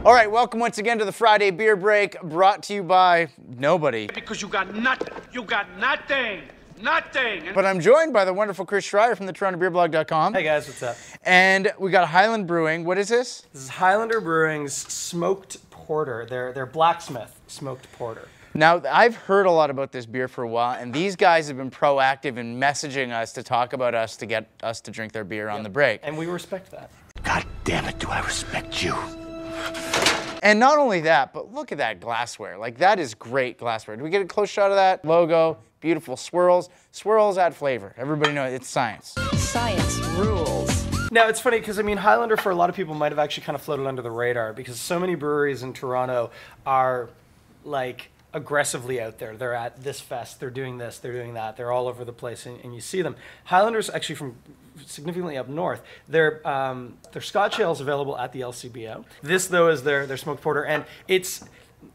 All right, welcome once again to the Friday Beer Break, brought to you by nobody. Because you got nothing. You got nothing. Nothing. But I'm joined by the wonderful Chris Schreier from the TorontoBeerBlog.com. Hey guys, what's up? And we got Highlander Brewing. What is this? This is Highlander Brewing's smoked porter. Their Blacksmith smoked porter. Now, I've heard a lot about this beer for a while, and these guys have been proactive in messaging us to talk about us to get us to drink their beer on the break. And we respect that. God damn it, do I respect you. And not only that, but look at that glassware. Like, that is great glassware. Do we get a close shot of that logo? Beautiful swirls. Swirls add flavor. Everybody knows it's science. Science rules. Now, it's funny because, I mean, Highlander for a lot of people might have actually kind of floated under the radar because so many breweries in Toronto are, like, aggressively out there. They're at this fest, they're doing this, they're doing that, they're all over the place, and you see them. Highlander's actually from significantly up north. Their Scotch ale is available at the LCBO. This, though, is their smoked porter, and it's,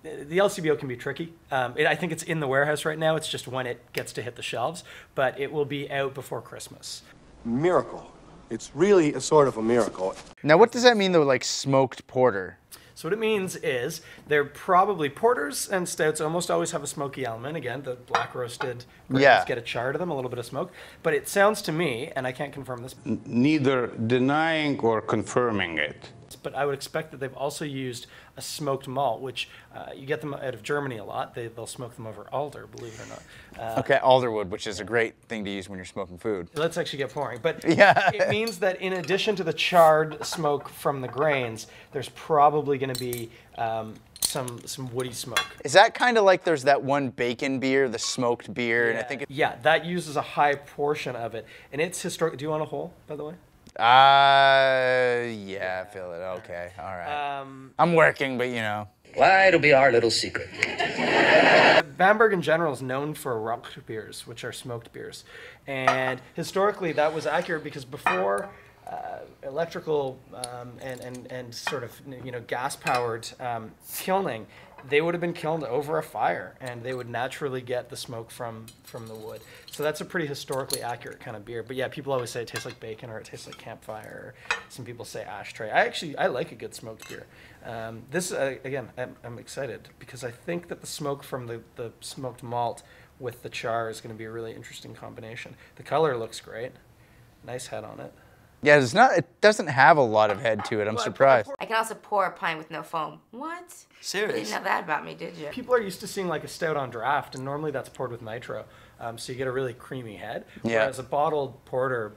the LCBO can be tricky. I think it's in the warehouse right now, it's just when it gets to hit the shelves, but it will be out before Christmas. Miracle. It's really a sort of a miracle. Now, what does that mean, though, like smoked porter? So what it means is they're probably porters and stouts almost always have a smoky element. Again, the black roasted grains get a char to them, a little bit of smoke. But it sounds to me, and I can't confirm this, Neither denying or confirming it. but I would expect that they've also used a smoked malt, which you get them out of Germany a lot. They'll smoke them over alder, believe it or not. Okay, alderwood, which is a great thing to use when you're smoking food. Let's actually get pouring. But Yeah. it means that in addition to the charred smoke from the grains, there's probably going to be some woody smoke. Is that kind of like there's that one bacon beer, the smoked beer, and I think Yeah, that uses a high portion of it. And it's historic. Do you want a hole, by the way? yeah, I feel it. Okay, all right. I'm working, but you know. Why, it'll be our little secret. Bamberg in general is known for rock beers, which are smoked beers. And historically, that was accurate because before electrical and sort of, you know, gas-powered kilning, they would have been kilned over a fire, and they would naturally get the smoke from the wood. So that's a pretty historically accurate kind of beer. But yeah, people always say it tastes like bacon or it tastes like campfire. Some people say ashtray. I like a good smoked beer. This, again, I'm excited because I think that the smoke from the smoked malt with the char is going to be a really interesting combination. The color looks great. Nice head on it. Yeah, it doesn't have a lot of head to it. I'm surprised. I can also pour a pint with no foam. What? Serious? You didn't know that about me, did you? People are used to seeing like a stout on draft, and normally that's poured with nitro. So you get a really creamy head. Yeah. Whereas a bottled porter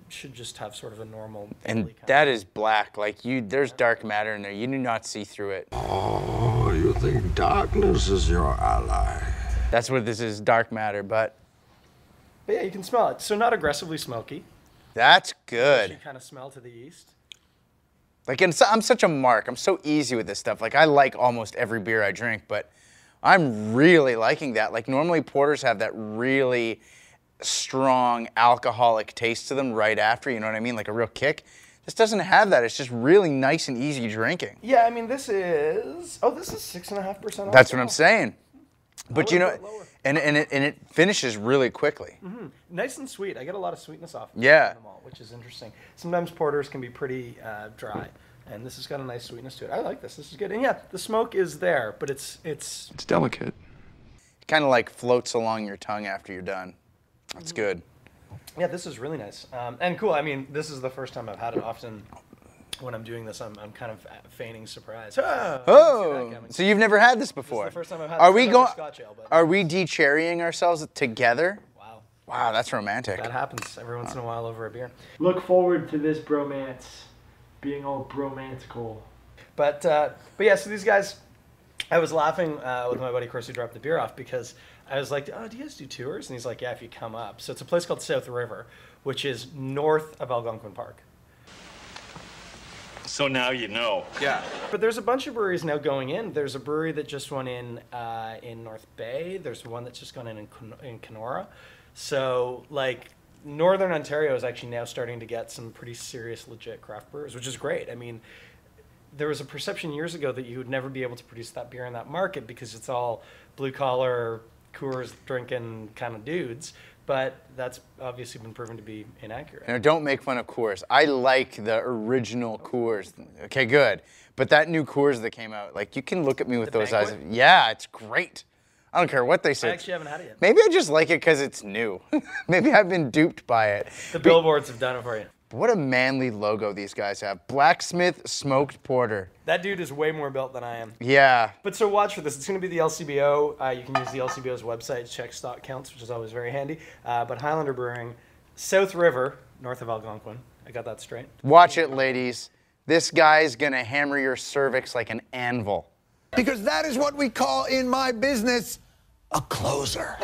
should just have sort of a normal. And that is black. Like there's dark matter in there. You do not see through it. Oh, you think darkness is your ally? That's what this is, dark matter. But yeah, you can smell it. So not aggressively smoky. that's good. You kind of smell to the yeast. Like, I'm such a mark. I'm so easy with this stuff. Like, I like almost every beer I drink, but I'm really liking that. Like, normally porters have that really strong alcoholic taste to them right after, you know what I mean? Like a real kick. This doesn't have that. It's just really nice and easy drinking. Yeah, I mean, this is 6.5%. That's what I'm saying. But you know, and it finishes really quickly. Mm-hmm. Nice and sweet. I get a lot of sweetness off of Yeah. the malt, which is interesting. Sometimes porters can be pretty dry, and this has got a nice sweetness to it. I like this. This is good. And yeah, the smoke is there, but it's delicate. It kind of like floats along your tongue after you're done. That's good. Yeah, this is really nice and cool. I mean, this is the first time I've had it. Often when I'm doing this, I'm kind of feigning surprise. Oh, so you've never had this before? This is the first time I've had Are we going? Scotch ale, but Are we de-cherrying ourselves together? wow. Wow, that's romantic. That happens every once in a while over a beer. Look forward to this bromance being all bromantical. But yeah, so these guys, I was laughing with my buddy, of course, who dropped the beer off because I was like, oh, do you guys do tours? And he's like, yeah, if you come up. So it's a place called South River, which is north of Algonquin Park. So now you know. Yeah. But there's a bunch of breweries now going in. There's a brewery that just went in North Bay. There's one that's just gone in Kenora. So, like, Northern Ontario is actually now starting to get some pretty serious, legit craft brewers, which is great. I mean, there was a perception years ago that you would never be able to produce that beer in that market because it's all blue-collar, Coors drinking kind of dudes. But that's obviously been proven to be inaccurate. Now, don't make fun of Coors. I like the original Coors. Okay, good. But that new Coors that came out, like, you can look at me with The those eyes. Banquet? Yeah, it's great. I don't care what they say. I actually haven't had it yet. Maybe I just like it because it's new. Maybe I've been duped by it. The billboards have done it for you. What a manly logo these guys have. Blacksmith Smoked Porter. That dude is way more built than I am. Yeah. But so watch for this. It's going to be the LCBO. You can use the LCBO's website to check stock counts, which is always very handy. But Highlander Brewing, South River, north of Algonquin. I got that straight. Watch it, ladies. This guy's gonna hammer your cervix like an anvil. Because that is what we call in my business a closer.